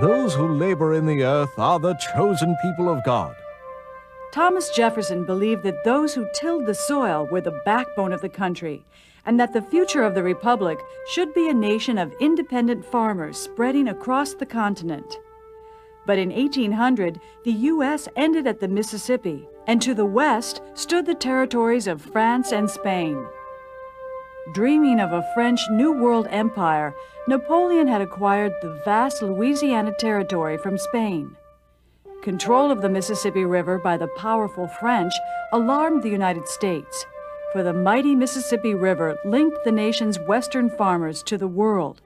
Those who labor in the earth are the chosen people of God. Thomas Jefferson believed that those who tilled the soil were the backbone of the country, and that the future of the Republic should be a nation of independent farmers spreading across the continent. But in 1800, the U.S. ended at the Mississippi, and to the west stood the territories of France and Spain. Dreaming of a French New World Empire, Napoleon had acquired the vast Louisiana Territory from Spain. Control of the Mississippi River by the powerful French alarmed the United States, for the mighty Mississippi River linked the nation's western farmers to the world.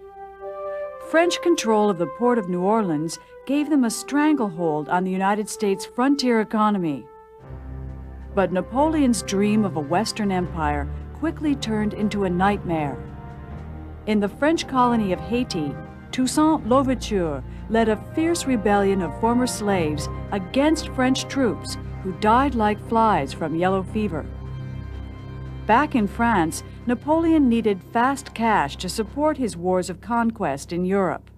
French control of the port of New Orleans gave them a stranglehold on the United States frontier economy. But Napoleon's dream of a Western empire quickly turned into a nightmare. In the French colony of Haiti, Toussaint Louverture led a fierce rebellion of former slaves against French troops who died like flies from yellow fever. Back in France, Napoleon needed fast cash to support his wars of conquest in Europe.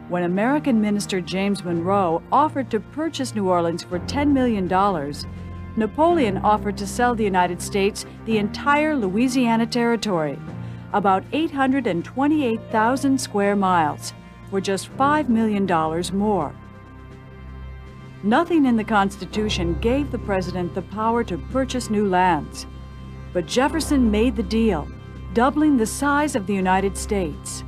When American Minister James Monroe offered to purchase New Orleans for $10 million, Napoleon offered to sell the United States the entire Louisiana Territory, about 828,000 square miles, for just $5 million more. Nothing in the Constitution gave the president the power to purchase new lands, but Jefferson made the deal, doubling the size of the United States.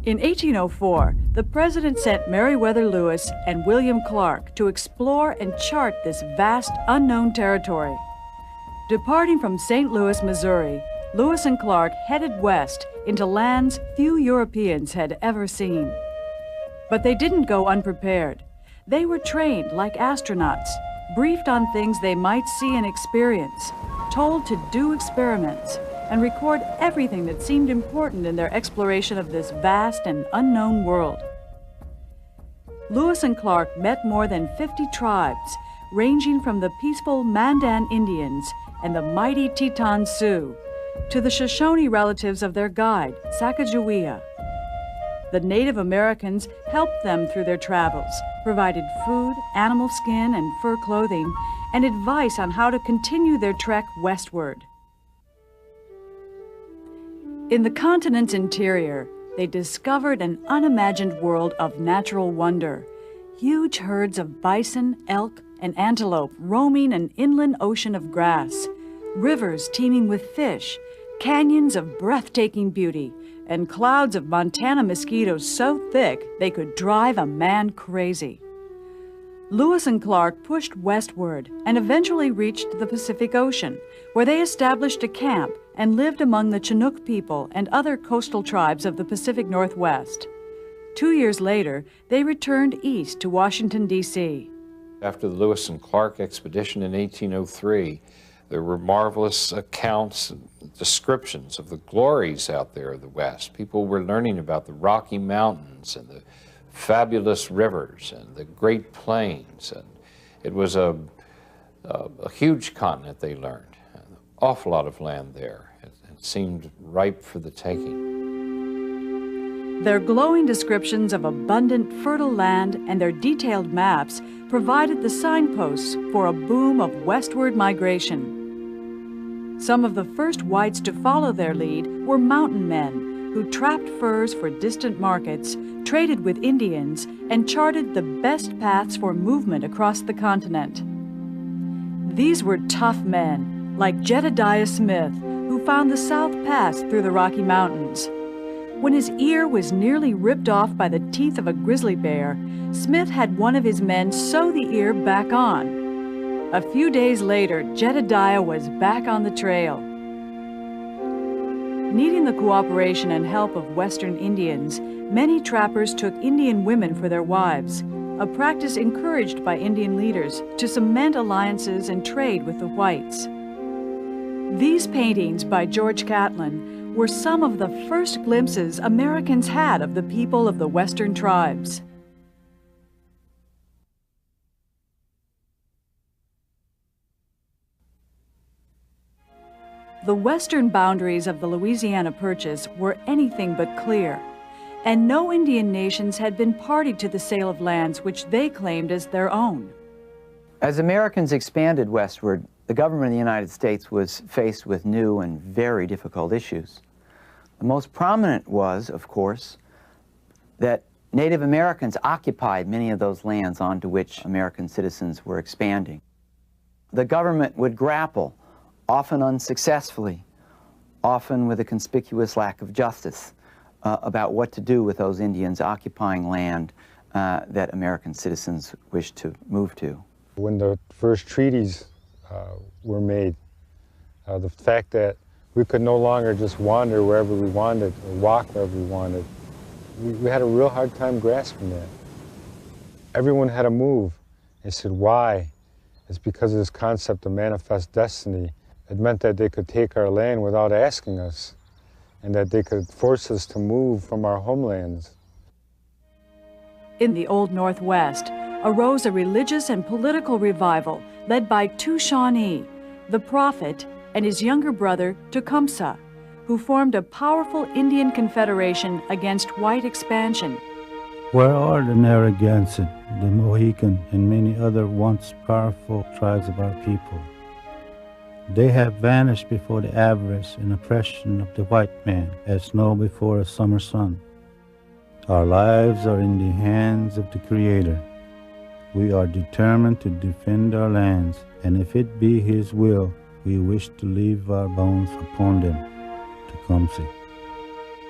In 1804, the president sent Meriwether Lewis and William Clark to explore and chart this vast, unknown territory. Departing from St. Louis, Missouri, Lewis and Clark headed west into lands few Europeans had ever seen. But they didn't go unprepared. They were trained like astronauts, briefed on things they might see and experience, told to do experiments, and record everything that seemed important in their exploration of this vast and unknown world. Lewis and Clark met more than 50 tribes, ranging from the peaceful Mandan Indians and the mighty Teton Sioux to the Shoshone relatives of their guide, Sacagawea. The Native Americans helped them through their travels, provided food, animal skin, and fur clothing, and advice on how to continue their trek westward. In the continent's interior, they discovered an unimagined world of natural wonder. Huge herds of bison, elk, and antelope roaming an inland ocean of grass, rivers teeming with fish, canyons of breathtaking beauty, and clouds of Montana mosquitoes so thick they could drive a man crazy. Lewis and Clark pushed westward and eventually reached the Pacific Ocean, where they established a camp and lived among the Chinook people and other coastal tribes of the Pacific Northwest. 2 years later, they returned east to Washington, D.C. After the Lewis and Clark expedition in 1803, there were marvelous accounts and descriptions of the glories out there of the West. People were learning about the Rocky Mountains and the fabulous rivers and the Great Plains. And it was a huge continent, they learned. An awful lot of land there. It seemed ripe for the taking. Their glowing descriptions of abundant, fertile land and their detailed maps provided the signposts for a boom of westward migration. Some of the first whites to follow their lead were mountain men who trapped furs for distant markets, traded with Indians, and charted the best paths for movement across the continent. These were tough men, like Jedediah Smith, who found the South Pass through the Rocky Mountains. When his ear was nearly ripped off by the teeth of a grizzly bear, Smith had one of his men sew the ear back on. A few days later, Jedediah was back on the trail. Needing the cooperation and help of Western Indians, many trappers took Indian women for their wives, a practice encouraged by Indian leaders to cement alliances and trade with the whites. These paintings by George Catlin were some of the first glimpses Americans had of the people of the Western tribes. The western boundaries of the Louisiana Purchase were anything but clear, and no Indian nations had been party to the sale of lands which they claimed as their own. As Americans expanded westward, the government of the United States was faced with new and very difficult issues. The most prominent was, of course, that Native Americans occupied many of those lands onto which American citizens were expanding. The government would grapple, often unsuccessfully, often with a conspicuous lack of justice, about what to do with those Indians occupying land that American citizens wished to move to. When the first treaties were made, the fact that we could no longer just wander wherever we wanted or walk wherever we wanted, we had a real hard time grasping that. Everyone had to move. They said, why? It's because of this concept of manifest destiny. It meant that they could take our land without asking us, and that they could force us to move from our homelands. In the Old Northwest arose a religious and political revival led by two Shawnee, the Prophet and his younger brother Tecumseh, who formed a powerful Indian confederation against white expansion. Where are the Narragansett, the Mohican, and many other once powerful tribes of our people? They have vanished before the avarice and oppression of the white man as snow before a summer sun. Our lives are in the hands of the Creator. We are determined to defend our lands, and if it be His will, we wish to leave our bones upon them. Tecumseh.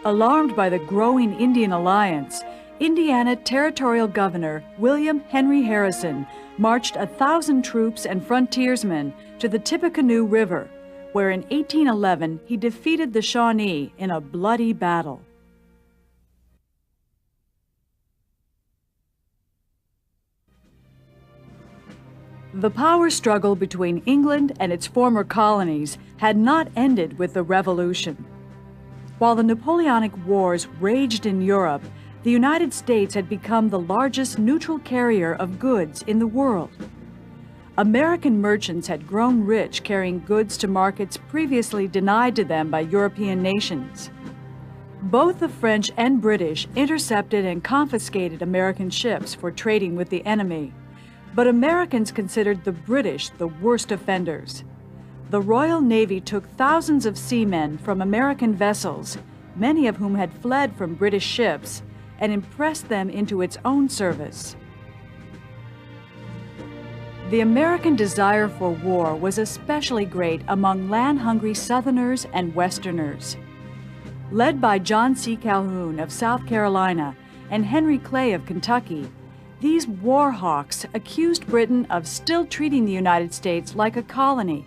Alarmed by the growing Indian alliance, Indiana Territorial Governor William Henry Harrison marched 1,000 troops and frontiersmen to the Tippecanoe River, where in 1811 he defeated the Shawnee in a bloody battle. The power struggle between England and its former colonies had not ended with the Revolution. While the Napoleonic Wars raged in Europe, the United States had become the largest neutral carrier of goods in the world. American merchants had grown rich carrying goods to markets previously denied to them by European nations. Both the French and British intercepted and confiscated American ships for trading with the enemy, but Americans considered the British the worst offenders. The Royal Navy took thousands of seamen from American vessels, many of whom had fled from British ships, and impressed them into its own service. The American desire for war was especially great among land-hungry Southerners and Westerners. Led by John C. Calhoun of South Carolina and Henry Clay of Kentucky, these war hawks accused Britain of still treating the United States like a colony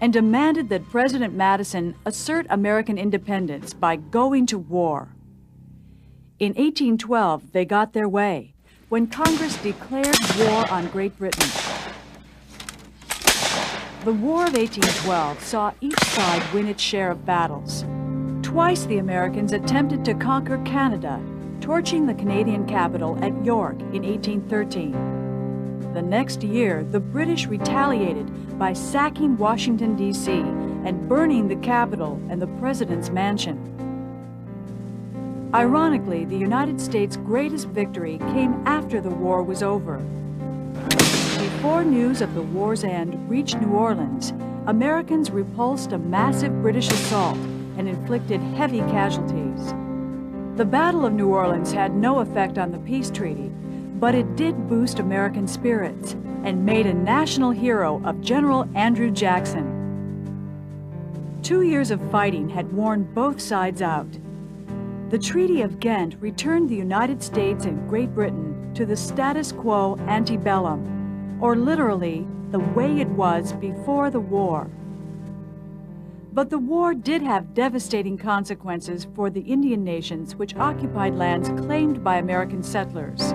and demanded that President Madison assert American independence by going to war. In 1812, they got their way when Congress declared war on Great Britain. The War of 1812 saw each side win its share of battles. Twice the Americans attempted to conquer Canada, torching the Canadian capital at York in 1813. The next year, the British retaliated by sacking Washington, D.C. and burning the Capitol and the President's mansion. Ironically, the United States' greatest victory came after the war was over. Before news of the war's end reached New Orleans, Americans repulsed a massive British assault and inflicted heavy casualties. The Battle of New Orleans had no effect on the peace treaty, but it did boost American spirits and made a national hero of General Andrew Jackson. 2 years of fighting had worn both sides out. The Treaty of Ghent returned the United States and Great Britain to the status quo antebellum, or literally, the way it was before the war. But the war did have devastating consequences for the Indian nations which occupied lands claimed by American settlers.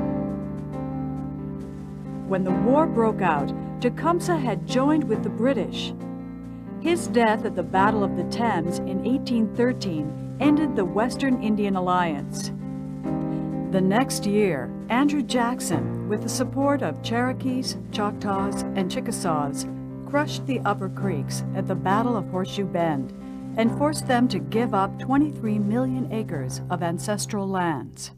When the war broke out, Tecumseh had joined with the British. His death at the Battle of the Thames in 1813 ended the Western Indian Alliance. The next year, Andrew Jackson, with the support of Cherokees, Choctaws, and Chickasaws, crushed the Upper Creeks at the Battle of Horseshoe Bend and forced them to give up 23 million acres of ancestral lands.